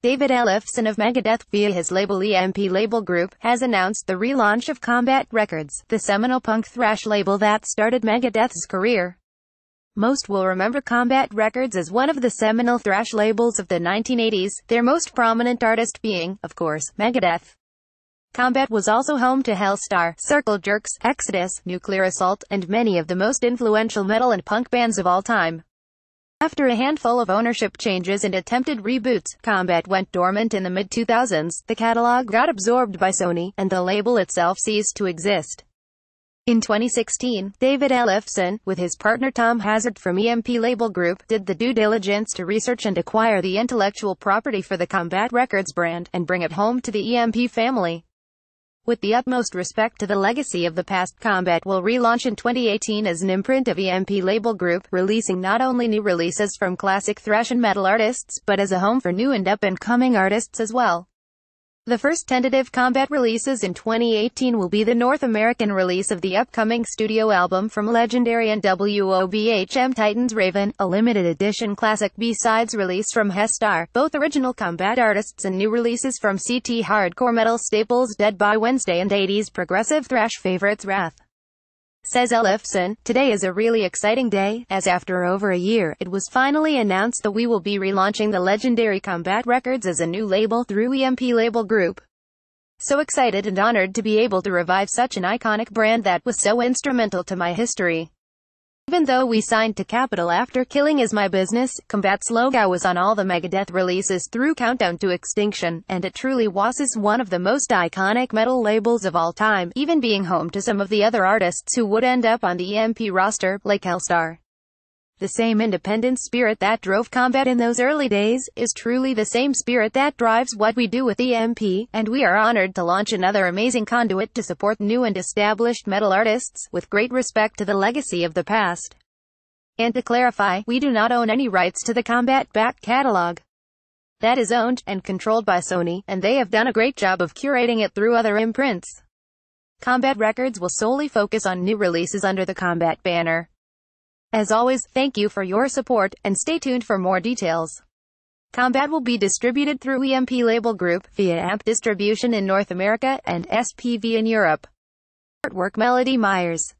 David Ellefson of Megadeth, via his label EMP Label Group, has announced the relaunch of Combat Records, the seminal punk thrash label that started Megadeth's career. Most will remember Combat Records as one of the seminal thrash labels of the 1980s, their most prominent artist being, of course, Megadeth. Combat was also home to Helstar, Circle Jerks, Exodus, Nuclear Assault, and many of the most influential metal and punk bands of all time. After a handful of ownership changes and attempted reboots, Combat went dormant in the mid-2000s, the catalog got absorbed by Sony, and the label itself ceased to exist. In 2016, David Ellefson, with his partner Tom Hazard from EMP Label Group, did the due diligence to research and acquire the intellectual property for the Combat Records brand, and bring it home to the EMP family. With the utmost respect to the legacy of the past, Combat will relaunch in 2018 as an imprint of EMP Label Group, releasing not only new releases from classic thrash and metal artists, but as a home for new and up-and-coming artists as well. The first tentative Combat releases in 2018 will be the North American release of the upcoming studio album from legendary and WOBHM titans Raven, a limited edition classic B-sides release from Helstar, both original Combat artists, and new releases from CT hardcore metal staples Dead by Wednesday and 80s progressive thrash favorites Wrath. Says Ellefson, "Today is a really exciting day, as after over a year, it was finally announced that we will be relaunching the legendary Combat Records as a new label through EMP Label Group. So excited and honored to be able to revive such an iconic brand that was so instrumental to my history. Even though we signed to Capitol after Killing Is My Business, Combat's logo was on all the Megadeth releases through Countdown to Extinction, and it truly was one of the most iconic metal labels of all time, even being home to some of the other artists who would end up on the EMP roster, like Helstar. The same independent spirit that drove Combat in those early days, is truly the same spirit that drives what we do with EMP, and we are honored to launch another amazing conduit to support new and established metal artists, with great respect to the legacy of the past. And to clarify, we do not own any rights to the Combat back catalog. That is owned and controlled by Sony, and they have done a great job of curating it through other imprints. Combat Records will solely focus on new releases under the Combat banner. As always, thank you for your support, and stay tuned for more details. Combat will be distributed through EMP Label Group, via AMP distribution in North America, and SPV in Europe. Artwork Melody Myers.